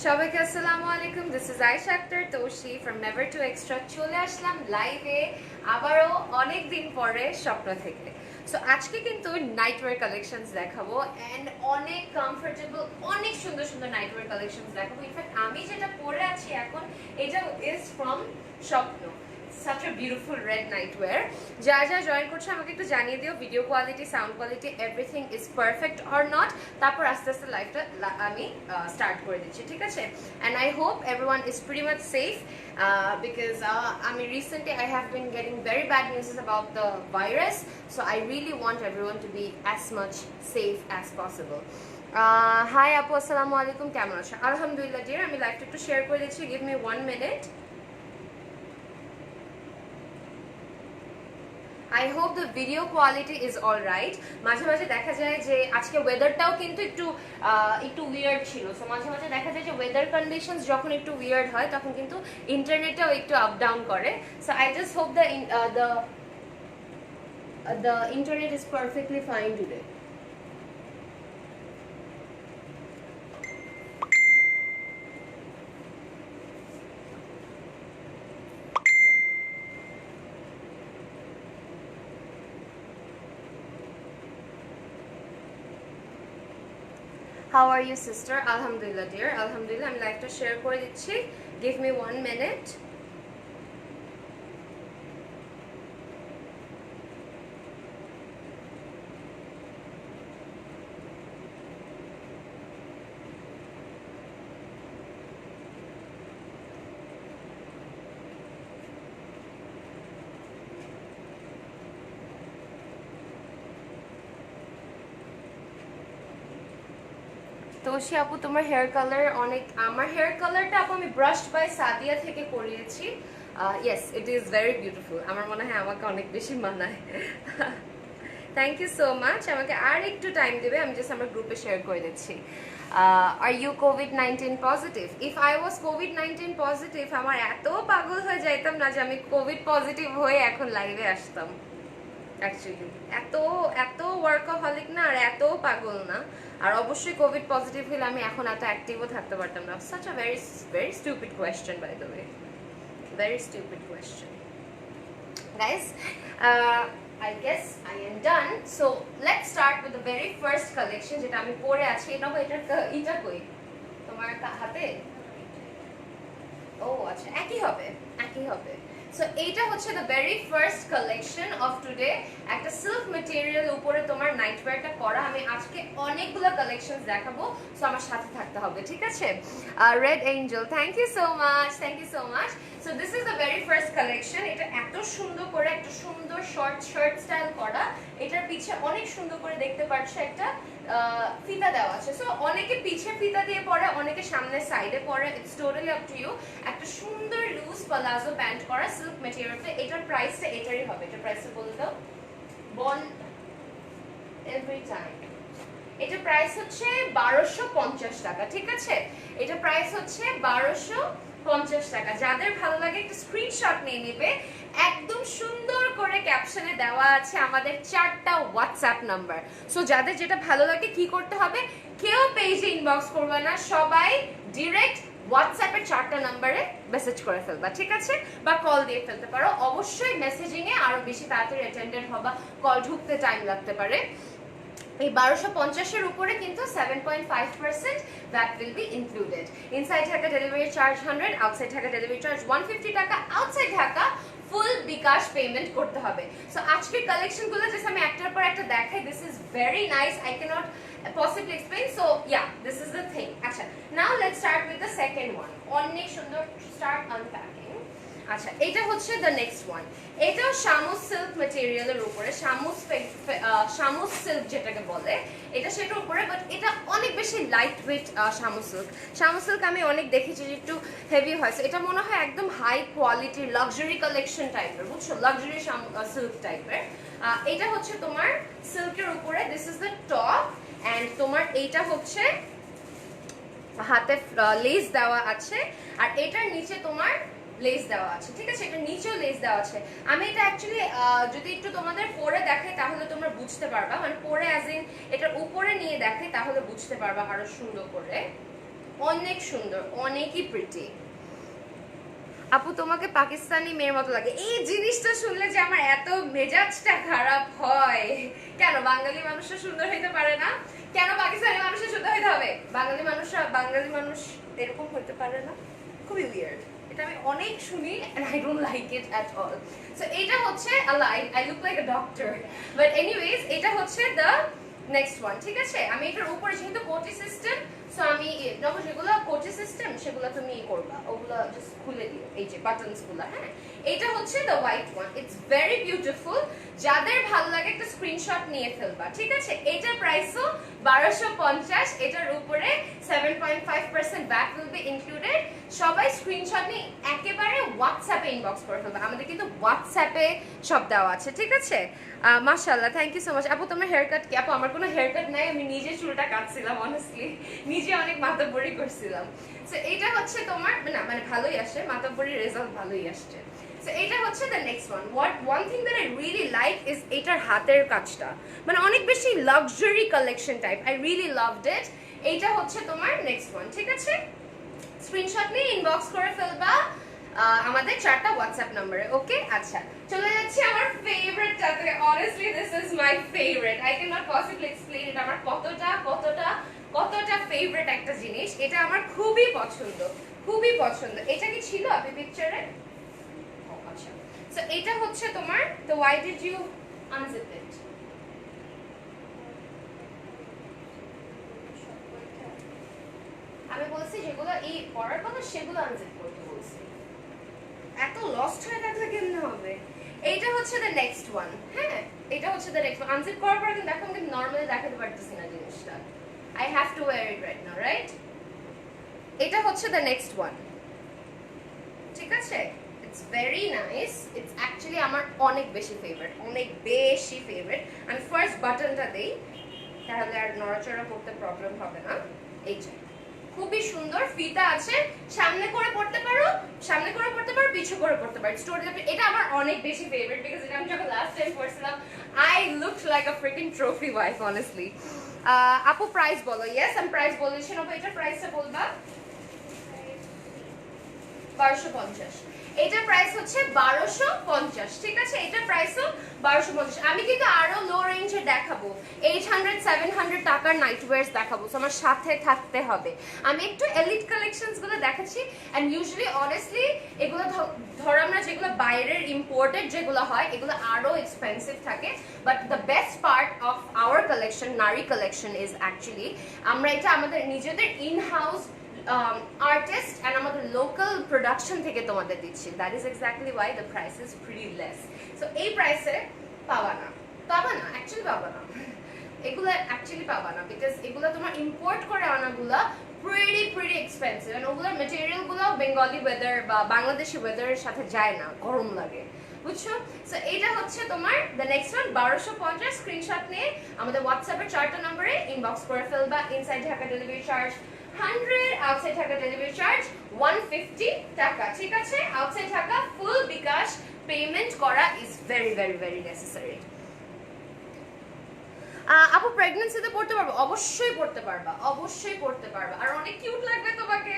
সবাইকে আসসালামু আলাইকুম। This is Ayesha Akter Toshi from never too extra. চলে আসলাম লাইভে আবারও অনেক দিন পরে স্বপ্ন থেকে। সো আজকে কিন্তু নাইটওয়্যার কালেকশনস দেখাবো অ্যান্ড অনেক কমফোর্টেবল, অনেক সুন্দর সুন্দর নাইটওয়্যার কালেকশনস দেখাবো। ইনফ্যাক্ট আমি যেটা পরে আছি এখন, এটা ইজ ফ্রম স্বপ্ন। such a beautiful red nightwear. যা যা জয়েন করছো আমাকে একটু জানিয়ে দিও, video quality, sound quality, everything is perfect or not. তারপর আস্তে আস্তে লাইভটা আমি স্টার্ট করে দিচ্ছি, ঠিক আছে? And I hope everyone is pretty much safe because আমি recently I have been getting very bad newses about the virus, so I really want everyone to be as much safe as possible. Hi আপু, আসসালামু আলাইকুম, কেমন আছো? আলহামদুলিল্লাহ deer, আমি লাইভটা একটু শেয়ার করে দিচ্ছি, give me 1 minute. I hope the video quality is all right. মাঝে মাঝে দেখা যায় যে আজকে ওয়েদারটাও কিন্তু একটু উইয়ার্ড ছিল, সো মাঝে মাঝে দেখা যায় যে ওয়েদার কন্ডিশনস যখন একটু উইয়ার্ড হয় তখন কিন্তু ইন্টারনেটটাও একটু আপ ডাউন করে। So I just hope the internet is perfectly fine today. How are you, sister? Alhamdulillah, dear. Alhamdulillah. আমি লাইভটা শেয়ার করে দিচ্ছি। Give me 1 minute. তোষি আপু, তোমার হেয়ার কালার অনেক, আমার হেয়ার কালারটা আপু আমি ব্রাশড বাই সাদিয়া থেকে করিয়েছি। Yes, it is very beautiful. আমার মনে হয় আমাকে অনেক বেশি মানায়। Thank you so much. আমাকে আর একটু টাইম দেবে, আমি জাস্ট আমার গ্রুপে শেয়ার করে দিচ্ছি। আর ইউ কোভিড-19 পজিটিভ? ইফ আই ওয়াজ কোভিড-19 পজিটিভ, আমার এত পাগল হয়ে যাইতাম না যে আমি কোভিড পজিটিভ হয়ে এখন লাইভে আসতাম। অ্যাকচুয়ালি এত এত ওয়ার্কাহলিক না, আর এত পাগল না। আর অবশ্যই কোভিড পজিটিভ হলে আমি এখন এত অ্যাক্টিভও থাকতে পারতাম না। Such a very very stupid question, by the way, very stupid question. Guys, I guess I am done. So let's start with the very first collection যেটা আমি পরে আছি। এটা কই তোমার হাতে? ও আচ্ছা, একই হবে, একই হবে। সো এইটা হচ্ছে the very first collection of today. একটা সিল্ক মেটেরিয়াল উপরে তোমার নাইটওয়্যারটা করা। আমি আজকে অনেকগুলো কালেকশনস দেখাবো, সো আমার সাথে থাকতে হবে, ঠিক আছে? Red angel, thank you so much, thank you so much. So this is the very first collection. এটা এত সুন্দর করে একটা সুন্দর শর্ট শার্ট স্টাইল করা। এটার পিছে অনেক সুন্দর করে দেখতে পাচ্ছ একটা ফিতা দেওয়া আছে। সো অনেকে পিছে ফিতা দিয়ে পরে, অনেকে সামনে সাইডে পরে, it's totally up to you. একটা সুন্দর লুজ প্লাজো প্যান্ট করা সিল্ক মেটেরিয়ালতে। এটার প্রাইসটা এটারই হবে। এটার প্রাইসটা বলে দাও বল এভরি টাইম। এটা প্রাইস হচ্ছে 1250 টাকা, ঠিক আছে? এটা প্রাইস হচ্ছে 1250 টাকা। যাদের ভালো লাগে একটা স্ক্রিনশট নিয়ে নেবে। একদম সুন্দর করে ক্যাপশনে দেওয়া আছে আমাদের 4টা হোয়াটসঅ্যাপ নাম্বার। সো যাদের যেটা ভালো লাগে কি করতে হবে, কেউ পেজে ইনবক্স করবে না, সবাই ডিরেক্ট হোয়াটসঅ্যাপের 4টা নাম্বারে মেসেজ করে ফেলবা, ঠিক আছে? বা কল দিয়ে ফেলতে পারো। অবশ্যই মেসেজিং এ আরো বেশি তাড়াতাড়ি অ্যাটেন্ডেড হবা, কল ঢুকতে টাইম লাগতে পারে। এই 1250 এর উপরে কিন্তু 7.5% that will be included. Inside Dhaka delivery charge 100, outside Dhaka delivery charge 150 টাকা। আউটসাইড ঢাকা ফুল বিকাশ পেমেন্ট করতে হবে। সো আজকের কালেকশনগুলো জাস্ট আমি একটার পর একটা দেখাই। This is very nice, I can't possibly explain. So yeah, this is the thing. আচ্ছা, now let's start with the second one. অনেক সুন্দর, start unpacking. আচ্ছা, এটা হচ্ছে দ্য নেক্সট ওয়ান। এটাও শামুস সিল্ক মেটেরিয়ালের উপরে, শামুস সিল্ক যেটাকে বলে, এটা সেটার উপরে, বাট এটা অনেক বেশি লাইট ওয়েট। শামুস সিল্ক, শামুস সিল্ক আমি অনেক দেখেছি যে একটু হেভি হয়েছে। এটা মনে হয় একদম হাই কোয়ালিটির লাক্সারি কালেকশন টাইপের, বুঝছো? লাক্সারি সিল্ক টাইপের। এটা হচ্ছে তোমার সিল্কের উপরে, this is the top, and তোমার এইটা হচ্ছে হাতে লেস দেওয়া আছে, আর এটার নিচে তোমার লেস দেওয়া আছে, ঠিক আছে? এটা নিচেও লেস দেওয়া আছে। আমি এটা অ্যাকচুয়ালি যদি একটু তোমাদের পরে দেখাই তাহলে তোমরা বুঝতে পারবা, মানে পরে অ্যাজ ইন এটার উপরে নিয়ে দেখাই তাহলে বুঝতে পারবা আরো সুন্দর করে। অনেক সুন্দর, অনেকই প্রিটি। আপু তোমাকে পাকিস্তানি মেয়ের মতো লাগে, এই জিনিসটা শুনলে যে আমার এত মেজাজটা খারাপ হয়। কেন বাঙালি মানুষরা সুন্দর হইতে পারে না? কেন পাকিস্তানি মানুষের সুন্দর হইতে হবে? বাঙালি মানুষ এরকম হইতে পারে না? খুবই উইয়ার্ড, এটা আমি অনেক শুনি and I don't like it at all. So এটা হচ্ছে আল্লাহ, I look like a doctor, but anyways এটা হচ্ছে the next one, ঠিক আছে? আমি এটার উপরে যেহেতু কোটি সিস্টেম, সো আমি যখন যেগুলো কোটি সিস্টেম সেগুলো তুমি করবা, ওগুলো জাস্ট খুলে দিও, এই যে বাটনস গুলো। হ্যাঁ, এটা হচ্ছে the white one, it's very beautiful. যাদের ভালো লাগে একটা স্ক্রিনশট নিয়ে ফেলবা, ঠিক আছে? এটার প্রাইসও 1250, এটার উপরে 7.5% ব্যাক উইল বি ইনক্লুডেড। সবাই স্ক্রিনশট নিয়ে একেবারে হোয়াটসঅ্যাপে ইনবক্স করে ফেলবা, আমাদের কিন্তু হোয়াটসঅ্যাপে সব দেওয়া আছে, ঠিক আছে? মাশাআল্লাহ, থ্যাংক ইউ সো মাচ। আপু তোমার হেয়ার কাট কি? আপু আমার কোনো হেয়ার কাট নাই, আমি নিজে চুলটা কাটছিলাম, অনেস্টলি নিজে অনেক মাথাবড়ি করছিলাম। সো এটা হচ্ছে তোমার না, মানে ভালোই আসে, মাথাবড়ির রেজাল্ট ভালোই আসছে। সো এটা হচ্ছে the next one. One thing that I really like is এটার হাতের কাজটা, মানে অনেক বেশি luxury collection type, I really loved it. এইটা হচ্ছে তোমার নেক্সট ওয়ান, ঠিক আছে? স্ক্রিনশট নিয়ে ইনবক্স করে ফেলবা আমাদের 4টা হোয়াটসঅ্যাপ নম্বরে, ওকে? আচ্ছা, চলে যাচ্ছি আমার ফেভারিটটাতে। Honestly this is my favourite, I can not possibly explain it. আমার কতটা ফেভারিট একটা জিনিস, এটা আমার খুবই পছন্দ, খুবই পছন্দ। এটা কি ছিল আপনি পিকচারে? আচ্ছা, সো এটা হচ্ছে তোমার, তো why did you unzip it? আমি বলছি যেগুলো এই পড়ার কথা সেগুলো আনজিপ করতে বলছি, এত লস্ট হয়ে থাকলে কেমনে হবে? এইটা হচ্ছে দ্য নেক্সট ওয়ান। হ্যাঁ, এটা হচ্ছে দ্য নেক্সট ওয়ান। আনজিপ করার পর কিন্তু দেখো আমি নরমালি দেখাতে পারতেছি না জিনিসটা, I have to wire it right now, right? এটা হচ্ছে দ্য নেক্সট ওয়ান, ঠিক আছে? It's very nice, it's actually আমার অনেক বেশি ফেভারিট, অনেক বেশি ফেভারিট। আমি ফার্স্ট বাটনটা দেই, তাহলে আর নড়াচড়া করতে প্রবলেম হবে না। এই যে খুবই সুন্দর ফিতা আছে, সামনে করে পড়তে পারো, পিছু করে পড়তে পারো। এটা আমার অনেক বেশি ফেভারিট, বিকজ এটা আমি যখন লাস্ট টাইম পড়ছিলাম I looked like a freaking trophy wife, honestly. আপু প্রাইস বলো। ইয়েস, আমি প্রাইস বলেছি। আপু এটার প্রাইসটা বলবা। 1250। এটার প্রাইস হচ্ছে 1250, ঠিক আছে? এটার প্রাইসও 1250। আমি কিন্তু আরো লো রেঞ্জে দেখাবো, 800 700 টাকার নাইট ওয়্যারস দেখাবো, সো আমার সাথে থাকতে হবে। আমি একটু এলিট কালেকশনস গুলো দেখাচ্ছি, এন্ড ইউজুয়ালি অনেস্টলি এগুলো ধরো আমরা যেগুলো বাইরের ইম্পোর্টেড যেগুলো হয় এগুলো আরো এক্সপেন্সিভ থাকে, but the best part of our collection, Nari collection, is actually আমরা এটা আমাদের নিজেদের ইন হাউস আর্টিস্ট এন্ড আমাদের লোকাল প্রোডাকশন থেকে তোমাদের দিচ্ছি। That is exactly why the price is pretty less. So এই প্রাইসে পাবা না, অ্যাকচুয়ালি পাবা না, এগুলো অ্যাকচুয়ালি পাবা না, বিকজ এগুলো তোমার ইম্পোর্ট করে আনাগুলা pretty expensive, and ওগুলোর ম্যাটেরিয়াল গুলো বেঙ্গলি ওয়েদার বা বাংলাদেশি ওয়েদারের সাথে যায় না, গরম লাগে, বুঝছো? সো এটা হচ্ছে তোমার দ্য নেক্সট ওয়ান, 1250। স্ক্রিনশট নিয়ে আমাদের হোয়াটসঅ্যাপের 4টা নম্বরে ইনবক্স করে ফেলবা। Inside Dhaka delivery charge 100, outside Dhaka delivery charge 150 টাকা, ঠিক আছে? আউটসাইড ঢাকা ফুল বিকাশ পেমেন্ট করা ইজ very নেসেসারি। আপু প্রেগন্যান্সিতে পড়তে পারবো? অবশ্যই পড়তে পারবা, আর অনেক কিউট লাগবে তোমাকে,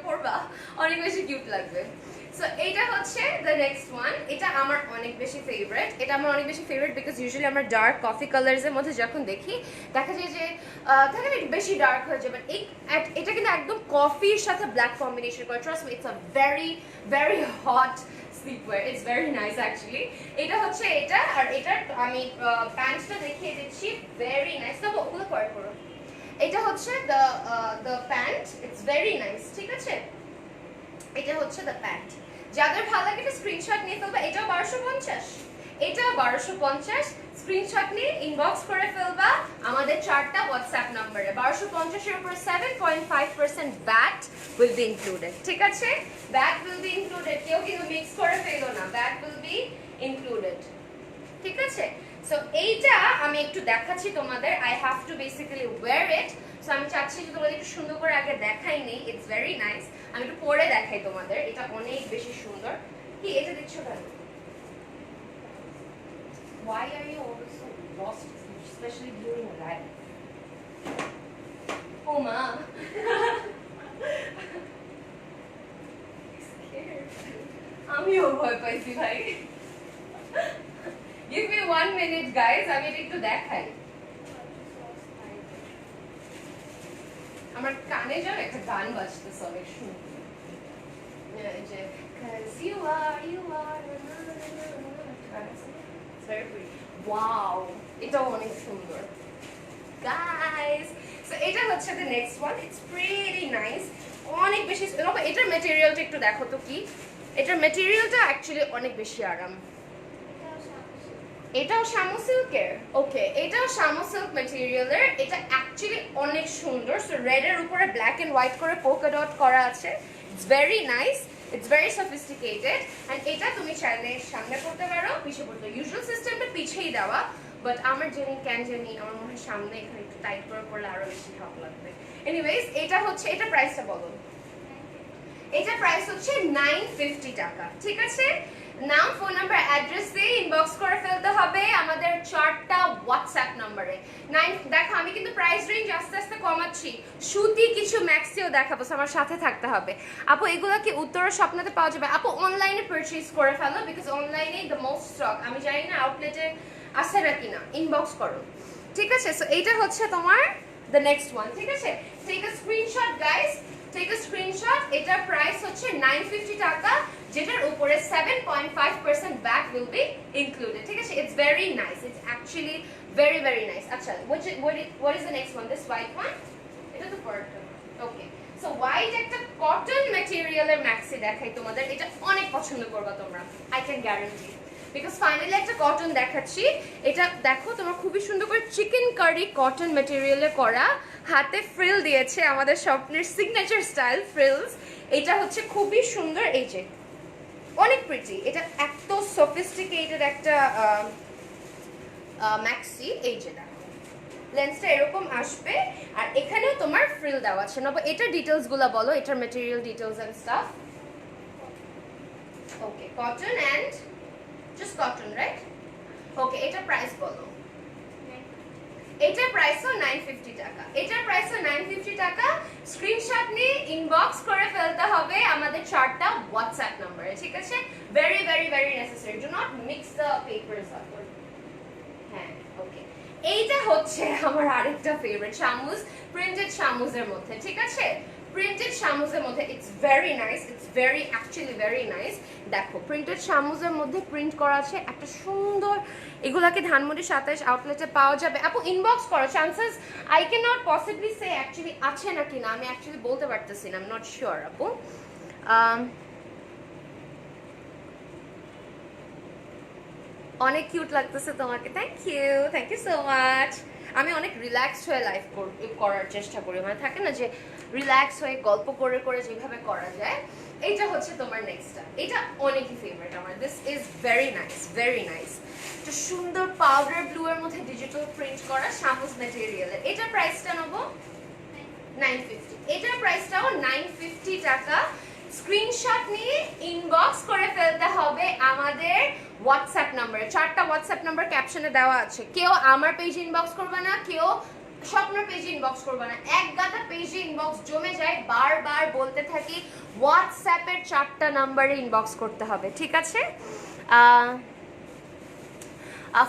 পড়বা, অনেক বেশি কিউট লাগবে। সো এইটা হচ্ছে দ্য নেক্সট ওয়ান। এটা আমার অনেক বেশি ফেভারিট, বিকজ ইউজুয়ালি আমরা ডার্ক কফি কালার্স এর মধ্যে যখন দেখি দেখা যায় যে থাকে না বেশি ডার্ক হয়ে যাবে, এটা কিন্তু একদম কফির সাথে ব্ল্যাক কম্বিনেশন করে। Trust me, it's a very hot sleepwear, it's very nice actually. এটা হচ্ছে এটা, আর এটার আমি প্যান্টটা দেখিয়ে দিচ্ছি, ভেরি নাইস। তবে ওগুলো পরে করো। এটা হচ্ছে the pant, it's very nice, ঠিক আছে? এটা হচ্ছে দ্য প্যান্ট। যাদের ভালো লাগে এটা স্ক্রিনশট নিয়ে ফেলবা। এটাও 1250, স্ক্রিনশট নিয়ে ইনবক্স করে ফেলবা আমাদের 4টা হোয়াটসঅ্যাপ নম্বরে। 1250 এর উপর 7.5% VAT will be included, ঠিক আছে? VAT will be included, কেউ কিন্তু মিক্স করে ফেলো না, VAT will be included, ঠিক আছে? সো এইটা আমি একটু দেখাচ্ছি তোমাদের, I have to basically wear it. So আমি চাচ্ছি যে তোমাদের একটু সুন্দর করে আগে দেখাই নেই, ইটস ভেরি নাইস। আমি একটু পরে দেখাই তোমাদের, এটা অনেক বেশি সুন্দর। কি এটা দেখছো কেন? Why are you always so lost, especially during a ride? Oh ma, আমিও ভয় পাইছি ভাই। Give me 1 minute guys, আমি এটা একটু দেখাই। আমার কানে যেন একটা গান বাজতেছে অনেক সুন্দর, যে cause you are very pretty. Wow, এটাও অনেক সুন্দর guys. So এটা হচ্ছে the next one, it's pretty nice, অনেক বেশি। এটার ম্যাটেরিয়ালটা একটু দেখো তো কি, এটার ম্যাটেরিয়ালটা অ্যাকচুয়ালি অনেক বেশি আরাম। এটাও শামু সিল্কের, ওকে এটাও শামু সিল্ক ম্যাটেরিয়ালের। এটা অ্যাকচুয়ালি অনেক সুন্দর। সো রেড এর উপরে ব্ল্যাক এন্ড হোয়াইট করে পোকা ডট করা আছে। It's very nice, it's very sophisticated. And এটা তুমি চাইলে সামনে পড়তে পারো, পিছে পড়তে। ইউজুয়াল সিস্টেমটা পিছেই দেওয়া, বাট আমার জানি কেন জানি আমার মনে হয় সামনে এখানে একটু টাইট করে পড়লে আরো বেশি ভালো লাগবে। এনিওয়েজ এটা হচ্ছে, এটা প্রাইসটা বলো। এটা প্রাইস হচ্ছে 950 টাকা, ঠিক আছে? নাম, ফোন নাম্বার, অ্যাড্রেস দিয়ে ইনবক্স করে ফেলতে হবে আমাদের 4টা হোয়াটসঅ্যাপ নম্বরে। দেখো আমি কিন্তু প্রাইস রেঞ্জ আস্তে আস্তে কমাচ্ছি, সুতি কিছু ম্যাক্সিও দেখাবো, আমার সাথে থাকতে হবে। আপু এগুলো কি উত্তরা স্বপ্নতে পাওয়া যাবে? আপু অনলাইনে পারচেজ করে ফেলো, বিকজ অনলাইনে দ্য মোস্ট স্টক। আমি জানি না আউটলেটে আছে না কিনা, ইনবক্স করো, ঠিক আছে? সো এইটা হচ্ছে তোমার দ্য নেক্সট ওয়ান, ঠিক আছে? Take a screenshot guys, take a screenshot. এটার প্রাইস হচ্ছে 950 টাকা, যেটার উপরে 7.5% VAT will be included, ঠিক আছে? It's very nice, it's actually very very nice. আচ্ছা, what is the next one? This white one, এটা তো পরটা, ওকে। সো হোয়াইট একটা কটন ম্যাটেরিয়ালের ম্যাক্সি দেখাই তোমাদের, এটা অনেক পছন্দ করবা তোমরা, I can guarantee, because finally একটা কটন দেখাচ্ছি। এটা দেখো তোমার খুবই সুন্দর করে চিকেন কারি কটন ম্যাটেরিয়ালে করা, হাতে ফ্রিল দিয়েছে আমাদের স্বপ্নের সিগনেচার স্টাইল ফ্রিলস। এটা হচ্ছে খুবই সুন্দর, এই যে অনেক প্রিটি। এটা এত সফিস্টিকেটেড একটা ম্যাক্সি, এই যে দেখো লেন্সটা এরকম আসবে, আর এখানেও তোমার ফ্রিল দেওয়া আছে। নব এটার ডিটেলস গুলো বলো, এটার material details and stuff. Okay, cotton and just cotton, right? Okay, এটার প্রাইস বলো। এটার প্রাইসও 950 টাকা, এটার প্রাইসও 950 টাকা। স্ক্রিনশট নিয়ে ইনবক্স করে ফেলতে হবে আমাদের 4টা হোয়াটসঅ্যাপ নম্বরে, ঠিক আছে? Very very very necessary, do not mix the papers up. হ্যাঁ, ওকে। এইটা হচ্ছে আমার আরেকটা ফেভারিট, শামুজ, প্রিন্টেড শামুজের মধ্যে, ঠিক আছে? প্রিন্টেড শামুজের মধ্যে it's very nice, it's very actually very nice. দেখো প্রিন্টেড শামুজের মধ্যে প্রিন্ট করা আছে একটা সুন্দর, এগুলাকে ধানমন্ডি 27 আউটলেটে পাওয়া যাবে। আপু ইনবক্স করো, chances I can not possibly say actually আছে নাকি না, আমি অ্যাকচুয়ালি বলতে পারতেছি না, আই এম নট শিওর আপু। অনেক কিউট লাগতেছে তোমাকে, থ্যাংক ইউ সো মাচ। আমি অনেক রিল্যাক্সড হয়ে লাইফ করার চেষ্টা করি, মানে থাকে না যে রিল্যাক্স হয়ে গল্প করে করে যেভাবে করা যায়। এইটা হচ্ছে তোমার নেক্সটটা, এটা অনেকই ফেভারিট আমার। This is very nice, very nice. একটা সুন্দর পাউডার ব্লু এর মধ্যে ডিজিটাল প্রিন্ট করা শামুজ ম্যাটেরিয়ালের। এটার প্রাইসটা নেবো 950, এটার প্রাইসটাও 950 টাকা। স্ক্রিনশট নিয়ে ইনবক্স করে ফেলতে হবে আমাদের হোয়াটসঅ্যাপ নম্বরে। 4টা হোয়াটসঅ্যাপ নাম্বার ক্যাপশনে দেওয়া আছে। কেউ আমার পেজে ইনবক্স করবে না, কেউ স্বপ্নের পেজে ইনবক্স করবে না, এক গাদা পেজে ইনবক্স জমে যায়। বারবার বলতে থাকি হোয়াটসঅ্যাপের 4টা নাম্বারে ইনবক্স করতে হবে, ঠিক আছে?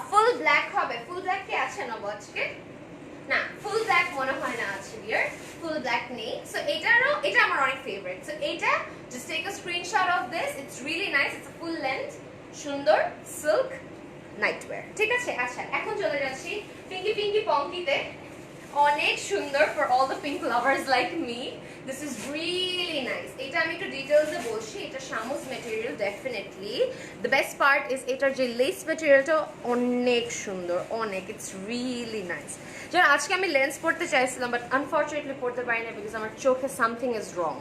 ফুল ব্ল্যাক হবে, ফুল ব্ল্যাক কি আছে না আজকে? না, ফুল ব্ল্যাক মনে হয় না আছে ডিয়ার, ফুল ব্ল্যাক নেই। সো এটা আমার অনেক ফেভারিট। সো এটা just take a screenshot of this, it's really nice, it's a full length সুন্দর সিল্ক নাইটওয়্যার, ঠিক আছে? আচ্ছা, এখন চলে যাচ্ছি পিঙ্কি পিঙ্কি পঙ্কিতে। অনেক সুন্দর for all the pink lovers like me, this is really nice. এটা আমি একটু ডিটেলসে বলছি, এটা শামুজ material definitely. The best part is এটার যে লেস ম্যাটেরিয়ালটা অনেক সুন্দর, অনেক, ইটস রিয়েলি নাইস। যেমন আজকে আমি লেন্স পড়তে চাইছিলাম, বাট আনফর্চুনেটলি পড়তে পারি না, বিকজ আমার চোখে something is wrong,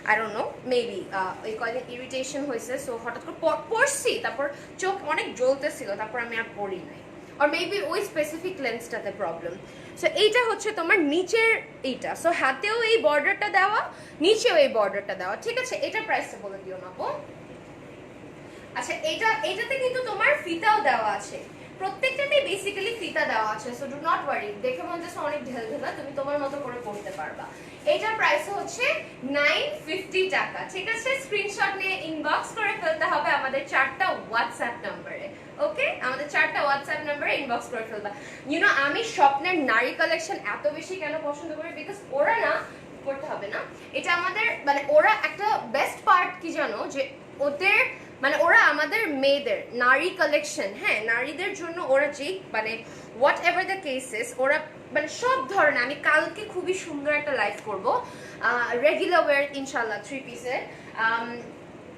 I don't know, maybe ওই কয়দিন ইরিটেশন হয়েছে, সো হঠাৎ করে পড়ছি, তারপর চোখ অনেক জ্বলতেছিল, তারপর আমি আর পড়ি নাই, আর মেবি ওই স্পেসিফিক লেন্সটাতে প্রবলেম। সো এইটা হচ্ছে তোমার নিচের এইটা, সো হাতেও এই বর্ডারটা দেওয়া, নিচেও এই বর্ডারটা দেওয়া, ঠিক আছে? এটা প্রাইসটা বলে দিও না আপু। আচ্ছা, এটাতে কিন্তু তোমার ফিতাও দেওয়া আছে। প্রত্যেকটাতেই বেসিক্যালি ফিতা দেওয়া আছে, সো ডু নট ওয়ারি। দেখে মনে হচ্ছে অনেক ঢেলঢেলা, তুমি তোমার মতো করে পড়তে পারবা। এটার প্রাইস হচ্ছে 950 টাকা, ঠিক আছে? স্ক্রিনশট নিয়ে ইনবক্স করে ফেলতে হবে আমাদের 4টা হোয়াটসঅ্যাপ নম্বরে। ওকে, আমাদের 4টা হোয়াটসঅ্যাপ নম্বরে ইনবক্স করে ফেলবা। ইউ নো, আমি স্বপ্নের নারী কালেকশন এত বেশি কেন পছন্দ করি, বিকজ ওরা না করতে হবে না, এটা আমাদের মানে ওরা একটা বেস্ট পার্ট কি জানো, যে ওদের মানে ওরা আমাদের মেয়েদের নারী কালেকশন, হ্যাঁ নারীদের জন্য ওরা যে মানে হোয়াট এভার দ্য কেসেস ওরা মানে সব ধরনের, আমি কালকে খুবই সুন্দর একটা লাইভ করব রেগুলার ওয়্যার ইনশাল্লাহ 3 পিসের,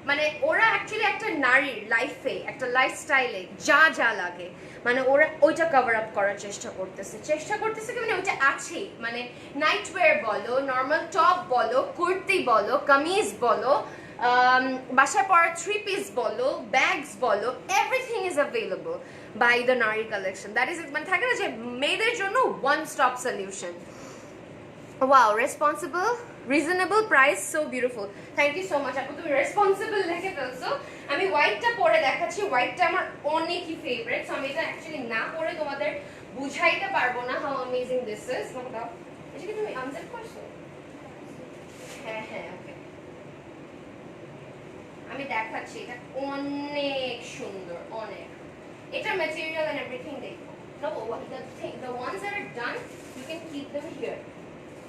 মানে ওরা অ্যাকচুয়ালি একটা নারীর লাইফে একটা লাইফস্টাইলে যা যা লাগে মানে ওরা ওইটা কভার আপ করার চেষ্টা করতেছে কি মানে ওইটা আছেই, মানে নাইট ওয়্যার বলো, নর্মাল টপ বলো, কুর্তি বলো, কামিজ বলো, বাসায় পরা 3 পিস বলো, ব্যাগস বলো, everything is available by the Nari collection. That is মানে থাকে না যে মেয়েদের জন্য one stop solution. Wow, responsible, reasonable price, so beautiful. Thank you so much আপু, তুমি রেসপন্সিবল লিখে ফেলছো। আমি হোয়াইটটা পরে দেখাচ্ছি, হোয়াইটটা আমার অনেকই ফেভারিট, সো আমি এটা অ্যাকচুয়ালি না পরে তোমাদের বুঝাইতে পারবো না হাউ অ্যামেজিং দিস ইজ। দাও, এটা কি তুমি আনজেপ করছো? হ্যাঁ হ্যাঁ, ওকে, আমি দেখাচ্ছি, এটা অনেক সুন্দর, অনেক। এটা ম্যাটেরিয়াল এন্ড এভরিথিং দেখো। No, the ones that are done, you can keep them here.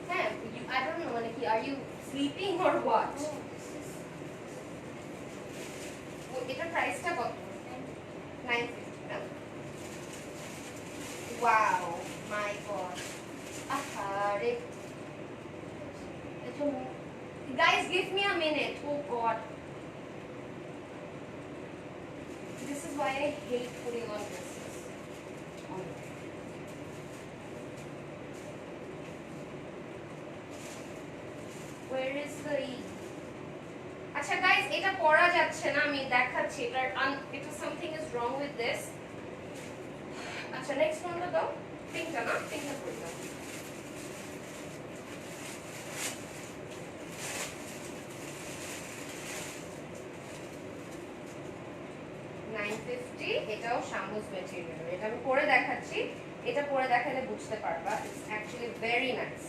হ্যাঁ, I don't know, মানে কি, are you sleeping or what? এটার প্রাইসটা কত? 950। Wow, my god. আহারে, guys, give me a minute. Oh god. This is why I hate putting on dresses. Where is the আচ্ছা guys, এটা পরা যাচ্ছে না, আমি দেখাচ্ছি এটার এটা something is wrong with this. আচ্ছা নেক্সট কোনটা দাও, পিঙ্কটা না, পিঙ্কটা করে দাও। $950, এটাও শামুজ ম্যাটেরিয়াল, এটা আমি পরে দেখাচ্ছি, এটা পরে দেখালে বুঝতে পারবা, ইটস অ্যাকচুয়ালি ভেরি নাইস।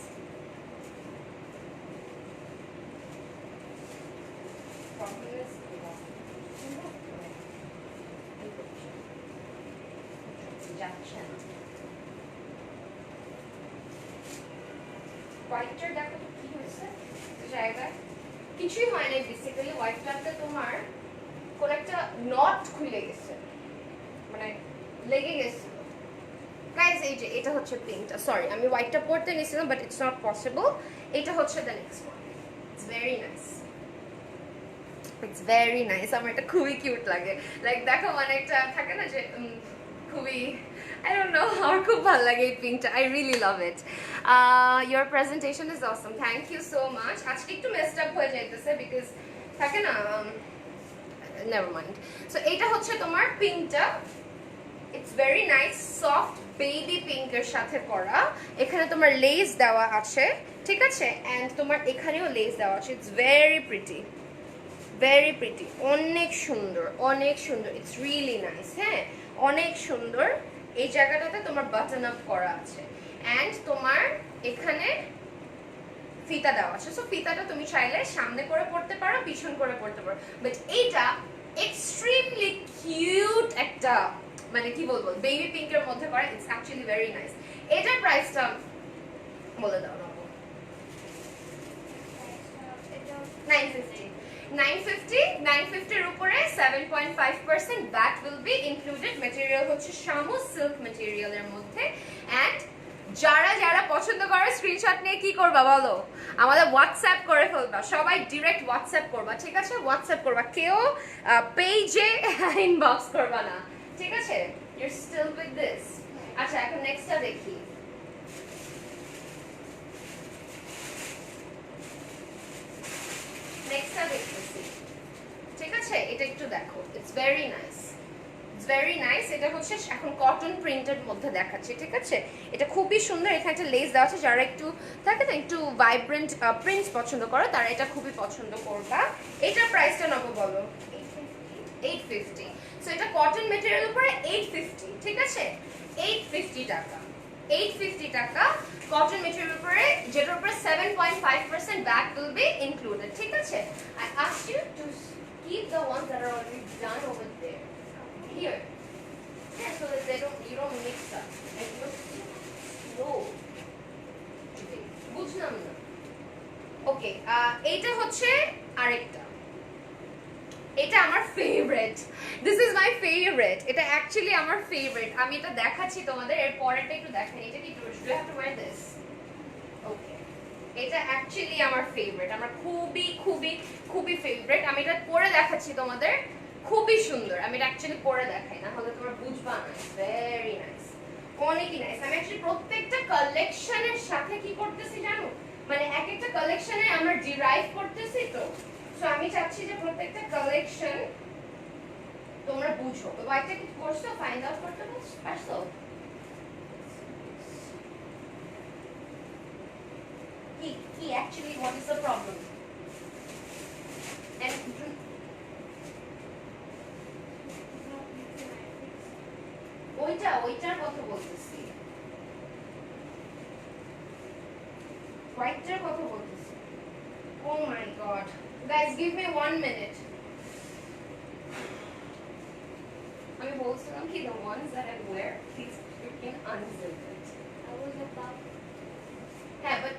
হোয়াইটটার দেখো তো কি হয়েছে জায়গায়, কিছুই হয় না বেসিক্যালি। হোয়াইটটাতে তোমার কোন একটা নট খুলে গেছে, মানে লেগে গেছে। গাইস এই যে এটা হচ্ছে পিঙ্কটা, সরি আমি হোয়াইটটা পরতে নিছিলাম বাট ইটস নট পসিবল। এটা হচ্ছে the next one, it's very nice, it's very nice. আমার এটা খুবই কিউট লাগে, লাইক দেখো মানে একটা থাকে না যে খুবই, I don't know, আমার খুব ভালো লাগে এই পিঙ্কটা, I really love it. Your presentation is awesome, thank you so much. আজকে একটু মেসড আপ হয়ে যাইতেছে বিকজ থাকে না, never mind. So এটা হচ্ছে তোমার পিঙ্কটা, it's very nice, soft baby পিঙ্কের সাথে করা। এখানে তোমার লেস দেওয়া আছে, ঠিক আছে, এন্ড তোমার এখানেও লেস দেওয়া আছে। It's very pretty, very pretty, অনেক সুন্দর, অনেক সুন্দর, ইটস রিয়েলি নাইস। হ্যাঁ, অনেক সুন্দর। এই জায়গাটাতে তোমার বাটন আপ করা আছে এন্ড তোমার এখানে ফিতা দেওয়া আছে। সো ফিতাটা তুমি চাইলে সামনে করে পড়তে পারো, পিছন করে পড়তে পারো, বাট এইটা এক্সট্রিমলি কিউট একটা, মানে কি বলবো, বেবি পিঙ্কের মধ্যে করা, ইটস অ্যাকচুয়ালি ভেরি নাইস। এটার প্রাইসটা বলে দাও না। 950 এর উপরে 7.5% VAT will be included. Material হচ্ছে শামুজ সিল্ক ম্যাটেরিয়ালের মধ্যে। এন্ড যারা যারা পছন্দ করে স্ক্রিনশট নিয়ে কি করবা বলো, আমাদের হোয়াটসঅ্যাপ করে ফেলবা, সবাই ডিরেক্ট হোয়াটসঅ্যাপ করবা, ঠিক আছে? হোয়াটসঅ্যাপ করবা, কেউ পেজে ইনবক্স করবা না, ঠিক আছে? You still with this. আচ্ছা এখন নেক্সটটা দেখি। নেক্সটটা দেখতেছি, ঠিক আছে? এটা একটু দেখো, it's very nice, it's very nice. এটা হচ্ছে এখন কটন প্রিন্টের মধ্যে দেখাচ্ছে, ঠিক আছে? এটা খুবই সুন্দর, এখানে একটা লেস দেওয়া আছে। যারা একটু থাকে না একটু ভাইব্রেন্ট প্রিন্টস পছন্দ করো তারা এটা খুবই পছন্দ করবা। এটার প্রাইসটা নেবো বলো? 850। সো এটা কটন মেটেরিয়ালের উপরে 850, ঠিক আছে 850 টাকা, 850 টাকা কটন মেটেরিয়ালের উপরে, যেটার উপরে 7.5% VAT will be included, ঠিক আছে। I ask you to keep the ones that are already done over there here, yeah, so that you don't mix up and you don't slow today, বুঝলাম না। ওকে, এইটা হচ্ছে আরেকটা, এটা আমার favourite, this is my favourite, এটা actually আমার favourite. আমি এটা দেখাচ্ছি তোমাদের, এর পরেরটা একটু দেখেন। এটা কি do you have to wear this? Okay, এটা অ্যাকচুয়ালি আমার ফেভারিট, আমার খুবই খুবই খুবই ফেভারিট। আমি এটা পরে দেখাচ্ছি তোমাদের, খুবই সুন্দর। আমি এটা অ্যাকচুয়ালি পরে দেখাই, না হলে তোমরা বুঝবা না। ভেরি নাইস, অনেকই নাইস। আমি অ্যাকচুয়ালি প্রত্যেকটা কালেকশনের সাথে কি করতেছি জানো, মানে এক একটা কালেকশনে আমরা ডিরাইভ করতেছি, তো সো আমি চাচ্ছি যে প্রত্যেকটা কালেকশন তোমরা বুঝো। তো বাইটা কি করছো, ফাইন্ড আউট করতে পারছো? কি actually what is the problem? And ওইটার কথা বলতেছি, হোয়াইটটার কথা বলতেছি। Oh my god. Guys, give me 1 minute. আমি বলছিলাম কি, the ones that I wear, please freaking unzip it. I was about. Yeah, but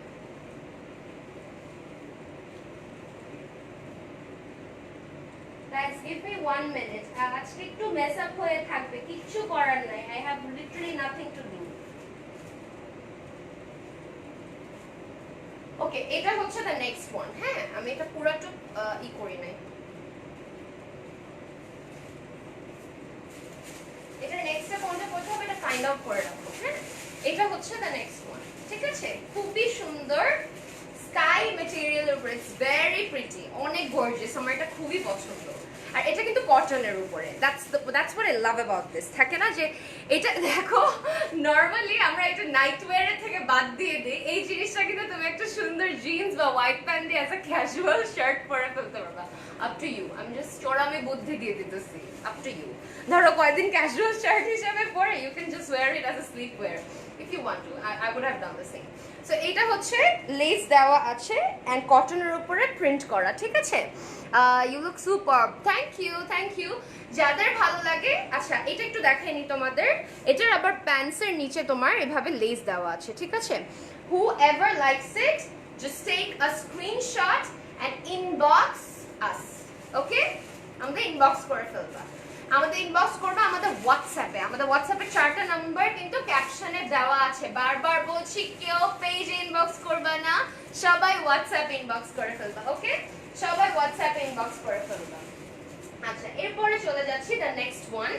guys, give me 1 minute. আজকে একটু mess up হয়ে থাকবে, কিচ্ছু করার নাই। I have literally nothing to do. ওকে, এটা হচ্ছে the next one. হ্যাঁ, আমি এটা পুরোটা করি নাই। এটা নেক্সটটা কোনটা করতে হবে, এটা ফাইন্ড আউট করে রাখো। হ্যাঁ, এটা হচ্ছে the next one, ঠিক আছে। খুবই সুন্দর স্কাই ম্যাটেরিয়ালের উপরে, ইটস ভেরি প্রিটি, অনেক গর্জিয়াস, আমার এটা খুবই পছন্দ। আর এটা কিন্তু কটনের উপরে, that's what I love about this. থাকে না যে এটা দেখো, নরমালি আমরা এটা নাইট ওয়্যারের থেকে বাদ দিয়ে দিই, এই জিনিসটা কিন্তু তুমি একটা সুন্দর জিন্স বা হোয়াইট প্যান্ট দিয়ে অ্যাজ আ ক্যাজুয়াল শার্ট পরে ফেলতে পারবা। আপ টু ইউ, আমি জাস্ট চোরামি বুদ্ধি দিয়ে দিতেছি, আপ টু ইউ। ধরো কয়েকদিন ক্যাজুয়াল শার্ট হিসেবে পরে you can just wear it as a sleepwear if you want to. I would have done the same. So এটা হচ্ছে লেস দেওয়া আছে অ্যান্ড কটনের উপরে প্রিন্ট করা, ঠিক আছে। You look super, thank you, thank you. যাদের ভালো লাগে, আচ্ছা এটা একটু দেখাইনি তোমাদের, এটার আবার প্যান্টসের নিচে তোমার এভাবে লেস দেওয়া আছে, ঠিক আছে। Whoever likes it, just take a screenshot and inbox us, okay. আমাদের ইনবক্স করে ফেলবা, আমাদের ইনবক্স করবা আমাদের হোয়াটসঅ্যাপে। আমাদের হোয়াটসঅ্যাপের 4টা নাম্বার কিন্তু ক্যাপশনে দেওয়া আছে। বারবার বলছি, কেউ পেজে ইনবক্স করবা না, সবাই হোয়াটসঅ্যাপে ইনবক্স করে ফেলবা, ওকে। সবাই হোয়াটসঅ্যাপে ইনবক্স করে ফেলবা। আচ্ছা, এরপরে চলে যাচ্ছি দ্য নেক্সট ওয়ান।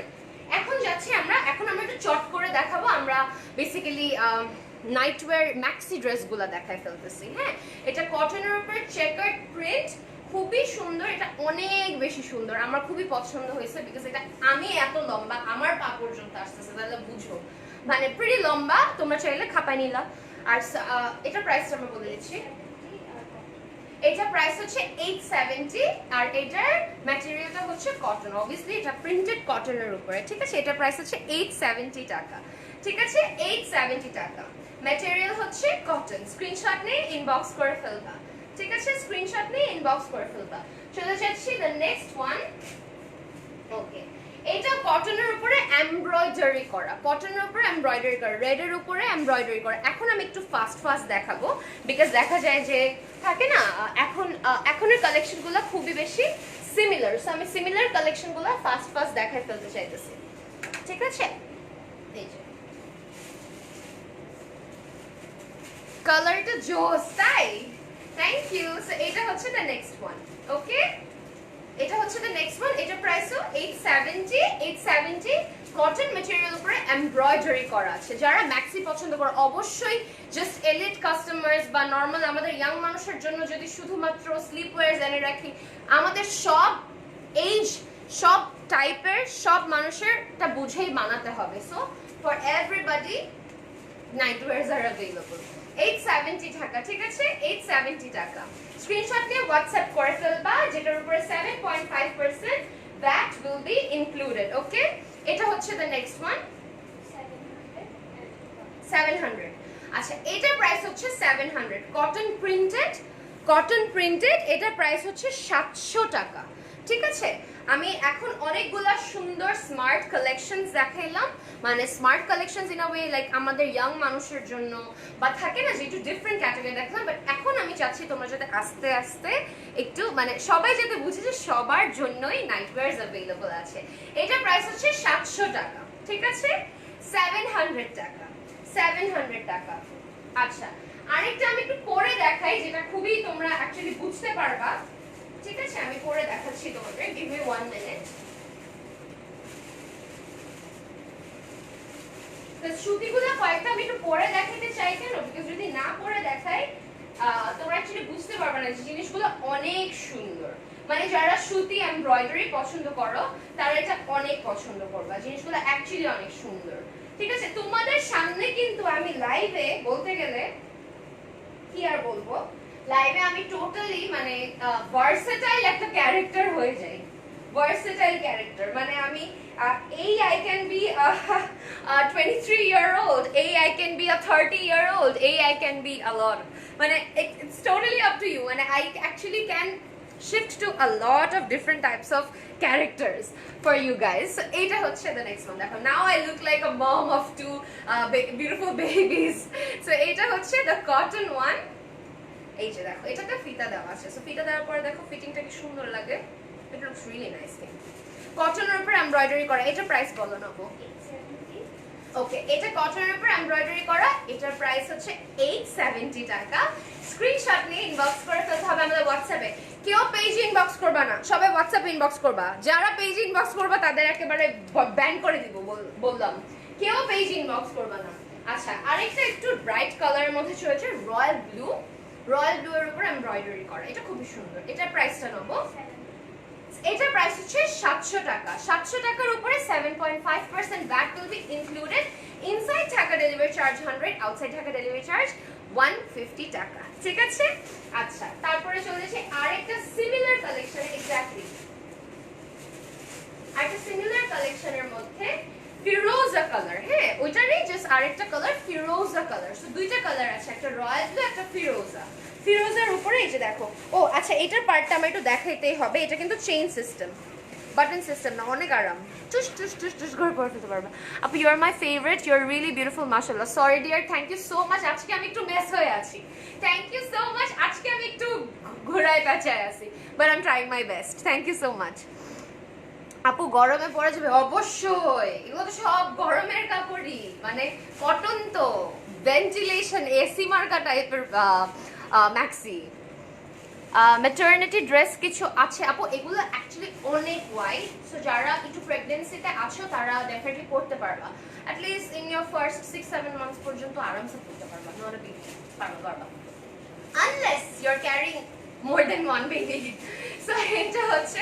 এখন আমরা একটু চট করে দেখাবো। আমরা বেসিক্যালি নাইট ওয়্যার ম্যাক্সি ড্রেসগুলো দেখায় ফেলতেছি। হ্যাঁ, এটা কটনের উপরে চেকার্ড প্রিন্ট, খুবই সুন্দর, এটা অনেক বেশি সুন্দর, আমার খুবই পছন্দ হয়েছে। বিকজ এটা আমি এত লম্বা, আমার পা পর্যন্ত আসতেছে, তাহলে বুঝো মানে প্রিটি লম্বা। তোমরা চাইলে খাপাই নিলা। আর এটা প্রাইসটা আমরা বলে দিচ্ছি, এটা প্রাইস হচ্ছে 870 আর এটার ম্যাটেরিয়ালটা হচ্ছে কটন, অবভিয়াসলি এটা প্রিন্টেড কটনের উপরে, ঠিক আছে। এটা প্রাইস হচ্ছে 870 টাকা, ঠিক আছে 870 টাকা। ম্যাটেরিয়াল হচ্ছে কটন। স্ক্রিনশট নিয়ে ইনবক্স করে ফেলবা, ঠিক আছে, স্ক্রিনশট নিয়ে ইনবক্স করে ফেলবা। চলে যাচ্ছি দ্য নেক্সট ওয়ান। ওকে, এটা কটনের উপরে এমব্রয়ডারি করা, কটনের উপরে এমব্রয়ডারি করা, রেডের উপরে এমব্রয়ডারি করা। এখন আমি একটু ফাস্ট দেখাবো, বিকজ দেখা যায় যে থাকে না এখনের কালেকশনগুলো খুবই বেশি সিমিলার, সো আমি সিমিলার কালেকশনগুলো ফাস্ট দেখাই ফেলতে চাইতেছি, ঠিক আছে। এই যে কালারটা জোস, তাই থ্যাংক ইউ। সো এটা হচ্ছে দ্য নেক্সট ওয়ান, ওকে। এটা হচ্ছে দ্য নেক্সট ওয়ান। এটা প্রাইসও 870 কটন ম্যাটেরিয়াল উপরে এমব্রয়ডারি করা আছে। যারা ম্যাক্সি পছন্দ করে, অবশ্যই জাস্ট এলিট কাস্টমার্স বা নর্মাল আমাদের ইয়াং মানুষের জন্য যদি শুধুমাত্র স্লিপ ওয়্যার জেনে রাখি, আমাদের সব এজ, সব টাইপের, সব মানুষেরটা বুঝেই বানাতে হবে। So for everybody night wires R available. 870 টাকা, ঠিক আছে 870 টাকা। স্ক্রিনশট নিয়ে হোয়াটসঅ্যাপ করে ফেলবা, যেটার উপরে 7.5% that will be included. Okay, এটা হচ্ছে the next one 700. আচ্ছা এটার প্রাইস হচ্ছে 700 কটন প্রিন্টেড এটার প্রাইস হচ্ছে 700 টাকা। ঠিক আছে, আমি এখন অনেকগুলা সুন্দর স্মার্ট কালেকশনস দেখাইলাম, মানে smart collections in a way like আমাদের ইয়াং মানুষের জন্য বা থাকে না যে একটু ডিফারেন্ট ক্যাটাগরি দেখলাম, বাট এখন আমি চাচ্ছি তোমরা যাতে আস্তে আস্তে একটু মানে সবাই যাতে বুঝে যে সবার জন্যই নাইটওয়্যারস অ্যাভেলেবল আছে। এটার প্রাইস হচ্ছে 700 টাকা। ঠিক আছে, 700 টাকা, 700 টাকা। আচ্ছা আরেকটা আমি একটু পরে দেখাই যেটা খুবই তোমরা অ্যাকচুয়ালি বুঝতে পারবা। ঠিক আছে, আমি পরে দেখাচ্ছি তোমাদের, গিভ মি 1 মিনিট। তো সুতিগুলো কয়েকটা আমি একটু পরে দেখাতে চাই, কেন বিকজ যদি না পরে দেখাই তোমরা অ্যাকচুয়ালি বুঝতে পারবে না যে জিনিসগুলো অনেক সুন্দর। মানে যারা সুতি এমব্রয়ডারি পছন্দ করো তারা এটা অনেক পছন্দ করবা, জিনিসগুলো অ্যাকচুয়ালি অনেক সুন্দর। ঠিক আছে, তোমাদের সামনে কিন্তু আমি লাইভে বলতে গেলে কি আর বলবো, লাইভে আমি টোটালি মানে ভার্সেটাইল একটা ক্যারেক্টার হয়ে যাই, ভার্সেটাইল ক্যারেক্টার। মানে আমি এই I can be 23 year old, এই I can be 30 year old, এই I can be a lot, মানে it's totally up to you, মানে I actually can shift to a lot of different types of characters for you guys. So এটা হচ্ছে the next one, দেখো now I look like a mom of two beautiful babies. So এটা হচ্ছে the cotton one, এই যে দেখো এটাতে ফিতা দেওয়া আছে, সো ফিতা দেওয়ার পরে দেখো ফিটিংটা কি সুন্দর লাগে, it looks really nice. কটনের উপর এমব্রয়ডারি করা, এটা প্রাইস বলো না গো। ওকে, এটা কটনের উপর এমব্রয়ডারি করা, এটার প্রাইস হচ্ছে 870 টাকা। স্ক্রিনশট নিয়ে ইনবক্স করে ফেলতে হবে আমাদের হোয়াটসঅ্যাপে। কেউ পেজে ইনবক্স করবা না, সবাই হোয়াটসঅ্যাপে ইনবক্স করবা। যারা পেজে ইনবক্স করবা তাদের একেবারে ব্যান করে দিব বললাম, কেউ পেজে ইনবক্স করবা না। আচ্ছা আরেকটা একটু ব্রাইট কালারের মধ্যে চলেছে রয়্যাল ব্লু এর উপর এমব্রয়ডারি করা, এটা খুবই সুন্দর। এটার প্রাইসটা নেব, এটার প্রাইস হচ্ছে 700 টাকা। 700 টাকার উপরে 7.5% VAT will be included. Inside Dhaka delivery charge 100, outside Dhaka delivery charge 150 টাকা। ঠিক আছে, আচ্ছা তারপরে চলে যাচ্ছে আরেকটা সিমিলার কালেকশন, এক্স্যাক্টলি আরেকটা সিমিলার কালেকশনের মধ্যে ফিরোজা কালার। হ্যাঁ ওইটারই জাস্ট আরেকটা কালার ফিরোজা কালার। সো দুইটা কালার আছে, একটা রয়্যাল ব্লু একটা ফিরোজা। ফিরোজার উপরে এই যে দেখো, ও আচ্ছা এটার পার্টটা আমার একটু দেখাইতেই হবে। এটা কিন্তু চেইন সিস্টেম, বাটন সিস্টেম না, অনেক আরাম, টুস টুস টুস টুস করে পরে ফেলতে পারবে। আপু you are my favourite, you are really beautiful মাশাআল্লাহ। Sorry dear, thank you so much. আজকে আমি একটু মেস হয়ে আছি, থ্যাংক ইউ সো মাচ। আজকে আমি একটু ঘোরায় পেঁচায় আছি, but I am trying my best, thank you so much. আপু গরমে পড়ে যাবে, অবশ্যই এগুলো তো সব গরমের কাপড়ই, মানে কটন তো, ভেন্টিলেশন এসি মার্কা টাইপের ম্যাক্সি। ম্যাটারনিটি ড্রেস কিছু আছে আপু, এগুলো অ্যাকচুয়ালি অনেক ওয়াইড, সো যারা একটু প্রেগনেন্সিতে আছো তারা ডেফিনেটলি পড়তে পারবা। At least in your first 6-7 months পর্যন্ত আরামসে পড়তে পারবা, নট আ বিগ পারবা, unless you are carrying more than one baby. So এটা হচ্ছে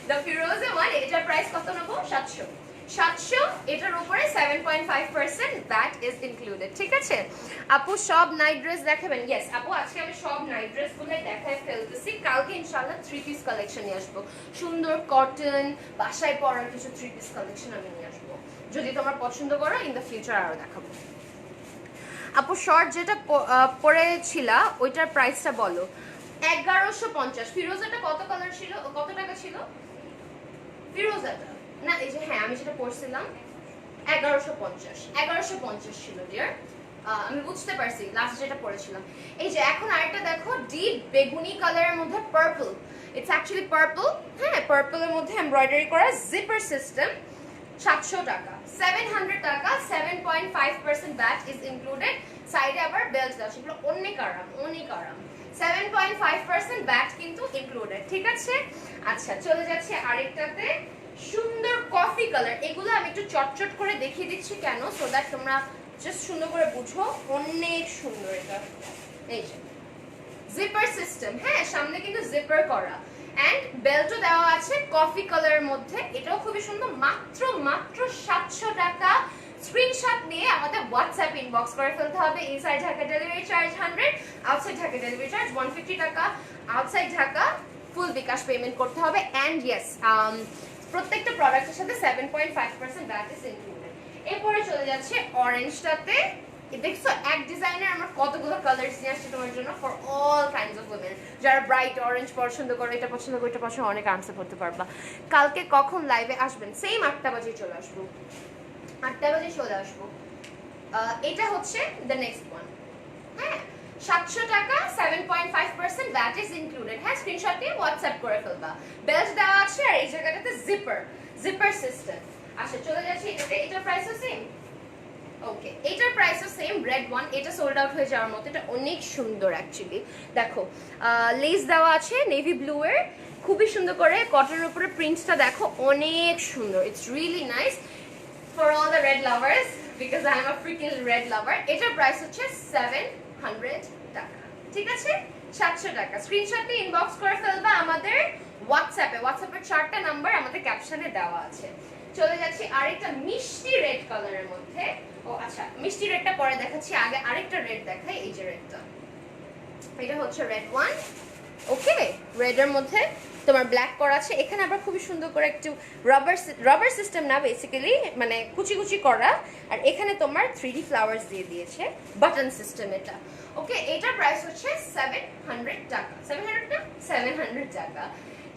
দ্য ফিরোজা ওয়ান, এটার প্রাইস কত নেবো? 700। এটার উপরে 7.5% VAT is included। ঠিক আছে আপু, সব নাইট ড্রেস দেখাবেন? ইয়েস আপু, আজকে আমি সব নাইট ড্রেস গুলো দেখায় ফেলতেছি। কালকে ইনশাআল্লাহ 3 পিস কালেকশন নিয়ে আসবো, সুন্দর কটন বাসায় পরার কিছু 3 পিস কালেকশন আমি নিয়ে আসবো। যদি তোমার পছন্দ করো ইন দ্য ফিউচার আরো দেখাবো। আপু শর্ট যেটা পরেছিলা ওইটার প্রাইসটা বলো। 1150। ফিরোজাটা কত কালার ছিল, কত টাকা ছিল ফিরোজাটা? না এই যে হ্যাঁ আমি যেটা পড়ছিলাম 1150 ছিল ডিয়ার। আমি বুঝতে পারছি লাস্ট যেটা পড়েছিলাম। এই যে এখন আরেকটা দেখো, ডিপ বেগুনি কালারের মধ্যে পার্পল, ইটস অ্যাকচুয়ালি পার্পল। হ্যাঁ পার্পলের মধ্যে এমব্রয়ডারি করা, জিপার সিস্টেম, 700 টাকা। 700 টাকা, 7.5% VAT is included। সাইডে আবার বেল্ট দাও, সেগুলো অনেক আরাম, অনেক আরাম। 7.5% VAT কিন্তু ইনক্লুডেড। ঠিক আছে, আচ্ছা চলে যাচ্ছে আরেকটাতে, সুন্দর কফি কালার। এগুলো আমি একটু চটচট করে দেখিয়ে দিচ্ছি কেন, সো দ্যাট তোমরা জাস্ট সুন্দর করে বুঝো, অনেক সুন্দর এটা। এই যে জিপার সিস্টেম, হ্যাঁ সামনে কিন্তু জিপার করা, এন্ড বেল্টও দেওয়া আছে কফি কালারের মধ্যে, এটাও খুবই সুন্দর। মাত্র 700 টাকা। স্ক্রিনশট নিয়ে আমাদের হোয়াটসঅ্যাপ ইনবক্স করে ফেলতে হবে। Inside Dhaka delivery charge 100, outside Dhaka delivery charge 150 টাকা। আউটসাইড ঢাকা ফুল বিকাশ পেমেন্ট করতে হবে। এন্ড ইয়েস প্রত্যেকটা প্রোডাক্টের সাথে 7.5% ভ্যাট ইজ ইনক্লুডেড। এরপরে চলে যাচ্ছে অরেঞ্জটাতে। দেখছো এক ডিজাইনের আমার কতগুলো কালার্স নিয়ে আসছে তোমার জন্য for all kinds of women. যারা ব্রাইট অরেঞ্জ পছন্দ করে, এটা পছন্দ করে, এটা পছন্দ, অনেক আনসার করতে পারবা। কালকে কখন লাইভে আসবেন? সেম 8টা বাজে চলে আসবো, 8টা বাজে চলে আসবো। এটা হচ্ছে দ্য নেক্সট ওয়ান। হ্যাঁ 700 টাকা, 7.5% ভ্যাট ইজ ইনক্লুডেড। হ্যাঁ স্ক্রিনশট নিয়ে হোয়াটসঅ্যাপ করে ফেলবা। বেল্ট দেওয়া আছে আর এই জায়গাটাতে জিপার সিস্টেম। আচ্ছা চলে যাচ্ছি এটাতে। এটার প্রাইসও সেম। ওকে এটার প্রাইসও সেম। রেড ওয়ান, এটা সোল্ড আউট হয়ে যাওয়ার মতো। এটা অনেক সুন্দর অ্যাকচুয়ালি। দেখো লেস দেওয়া আছে নেভি ব্লু এর, খুবই সুন্দর করে কটনের উপরে প্রিন্টটা দেখো, অনেক সুন্দর। It's really nice for all the red lovers because I am a freaking red লাভার। এটার প্রাইস হচ্ছে 700 টাকা। ঠিক আছে 700 টাকা। স্ক্রিনশট নিয়ে ইনবক্স করে ফেলবা আমাদের হোয়াটসঅ্যাপে। হোয়াটসঅ্যাপের 4টা নাম্বার আমাদের ক্যাপশনে দেওয়া আছে। চলে যাচ্ছি আরেকটা মিষ্টি রেড কালারের মধ্যে। ও আচ্ছা মিষ্টি রেডটা পরে দেখাচ্ছি, আগে আরেকটা রেড দেখাই। এই যে রেডটা, এটা হচ্ছে রেড ওয়ান। ওকে রেডের মধ্যে তোমার ব্ল্যাক করা আছে। এখানে আবার খুবই সুন্দর করে একটু রাবার সিস্টেম না, বেসিক্যালি মানে কুচি কুচি করা। আর এখানে তোমার 3D ফ্লাওয়ার্স দিয়ে দিয়েছে, বাটন সিস্টেম এটা। ওকে এটার প্রাইস হচ্ছে 700 টাকা। 700 না 700 টাকা।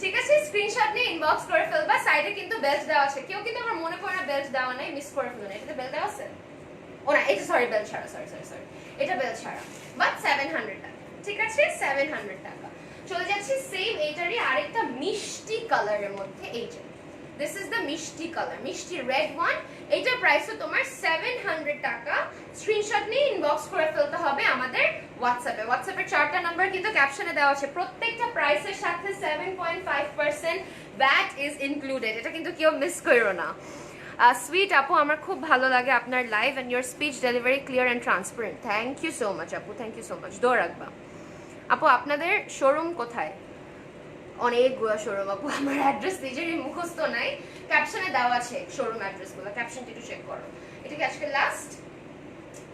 ঠিক আছে স্ক্রিনশট নিয়ে ইনবক্স করে ফেলবা। সাইডে কিন্তু বেল্ট দেওয়া আছে। কেউ কিন্তু আমার মনে করে না বেল্ট দেওয়া নাই, মিস করে ফেলো না। এটাতে বেল্ট দেওয়া আছে? ও না এটা সরি বেল্ট ছাড়া, সরি এটা বেল্ট ছাড়া, বাট 700 টাকা। ঠিক আছে 700 টাকা। চলে যাচ্ছি সেম এইটারই আরেকটা মিষ্টি কালারের মধ্যে। এইটা দিস ইজ দ্য মিষ্টি কালার, মিষ্টি রেড ওয়ান। এইটার প্রাইসও তোমার 700 টাকা। স্ক্রিনশট নিয়ে ইনবক্স করে ফেলতে হবে আমাদের হোয়াটসঅ্যাপে। হোয়াটসঅ্যাপের 4টা নাম্বার কিন্তু ক্যাপশনে দেওয়া আছে। প্রত্যেকটা প্রাইসের সাথে 7.5% ভ্যাট ইজ ইনক্লুডেড। এটা কিন্তু কেউ মিস করো না। সুইট আপু আমার খুব ভালো লাগে আপনার live and your speech delivery clear and transparent. Thank you so much আপু, থ্যাংক ইউ সো মাচ। দোয়া রাখবা আপু। আপনাদের শোরুম কোথায়? অনেকগুলো শোরুম আপু, আমার অ্যাড্রেস নিজেরই মুখস্থ নাই, ক্যাপশনে দেওয়া আছে শোরুম অ্যাড্রেসগুলো। ক্যাপশনটা একটু চেক করো। এটা কি আজকে লাস্ট?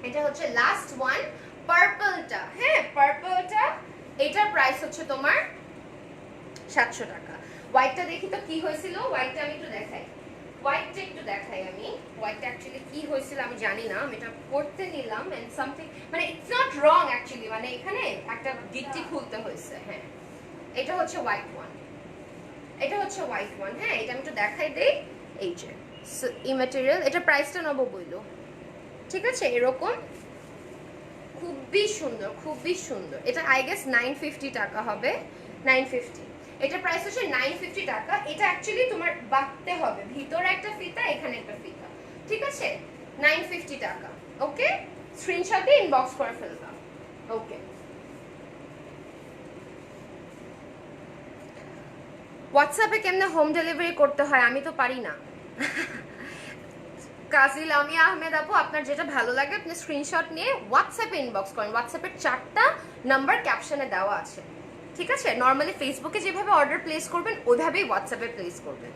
এটা হচ্ছে লাস্ট ওয়ান। পার্পলটা, হ্যাঁ পার্পলটা, এটার প্রাইস হচ্ছে তোমার 700 টাকা। হোয়াইটটা দেখি তো কি হয়েছিল। হোয়াইটটা আমি একটু দেখাই, হোয়াইটটা একটু দেখাই আমি। হোয়াইটটা অ্যাকচুয়ালি কি হয়েছিল আমি জানি না, আমি এটা করতে নিলাম এন্ড সামথিং, মানে ইটস নট রং অ্যাকচুয়ালি, মানে এখানে একটা গিট্টি খুলতে হয়েছে। হ্যাঁ এটা হচ্ছে হোয়াইট ওয়ান, এটা হচ্ছে হোয়াইট ওয়ান। হ্যাঁ এটা আমি একটু দেখাই দেই। এই যে ইম্যাটেরিয়াল, এটা প্রাইসটা নেবো বইলো। ঠিক আছে এরকম খুবই সুন্দর, খুবই সুন্দর। এটা আই গেস 950 টাকা হবে, 950। এটা প্রাইস হচ্ছে 950 টাকা। এটা অ্যাকচুয়ালি তোমার বাঁধতে হবে, ভিতরে একটা ফিতা, এখানে একটা ফিতা। ঠিক আছে 950 টাকা। ওকে স্ক্রিনশট দিয়ে ইনবক্স করে ফেলবা। ওকে হোয়াটসঅ্যাপে কেমনে হোম ডেলিভারি করতে হয় আমি তো পারি না। কাজী লামিয়া আহমেদ আপু আপনার যেটা ভালো লাগে আপনি স্ক্রিনশট নিয়ে হোয়াটসঅ্যাপে ইনবক্স করেন। হোয়াটসঅ্যাপের 4টা নাম্বার ক্যাপশনে দেওয়া আছে। ঠিক আছে নর্মালি ফেসবুকে যেভাবে অর্ডার প্লেস করবেন ওইভাবেই হোয়াটসঅ্যাপে প্লেস করবেন।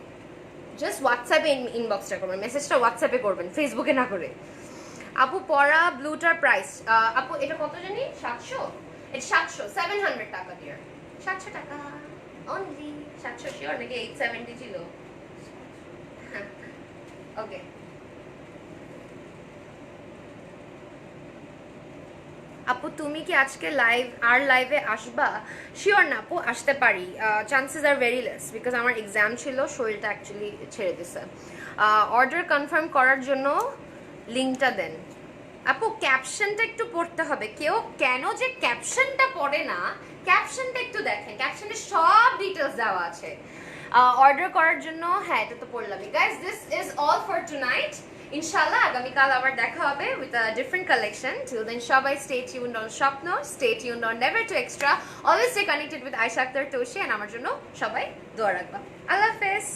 জাস্ট হোয়াটসঅ্যাপে ইনবক্সটা করবেন, মেসেজটা হোয়াটসঅ্যাপে করবেন, ফেসবুকে না করে। আপু পরা ব্লুটার প্রাইস আপু এটা কত জানি? 700। এটা 700, 700 টাকা দিয়ে 700 টাকা অনলি। 700 শিওর নাকি 870 ছিল? ওকে আপু তুমি কি আজকে লাইভে আসবা? শিওর না আপু, আসতে পারি, chances are very less because আমার এক্সাম ছিল, শরীরটা অ্যাকচুয়ালি ছেড়ে দিছে। অর্ডার কনফার্ম করার জন্য লিঙ্কটা দেন আপু। ক্যাপশনটা একটু পড়তে হবে। কেউ কেন যে ক্যাপশনটা পড়ে না, ক্যাপশনটা একটু দেখেন, ক্যাপশনে সব ডিটেলস দেওয়া আছে। অর্ডার করার জন্য হ্যাঁ এটা তো পড়লামই। Guys this is all for tonight. ইনশাআল্লাহ আগামীকাল আবার দেখা হবে with a different collection. Till then সবাই stay tuned on Swapno, stay tuned on never too extra, always stay connected with Ayesha Akter Toshi. And আমার জন্য সবাই দোয়া রাখবা। আল্লাহ হাফেজ।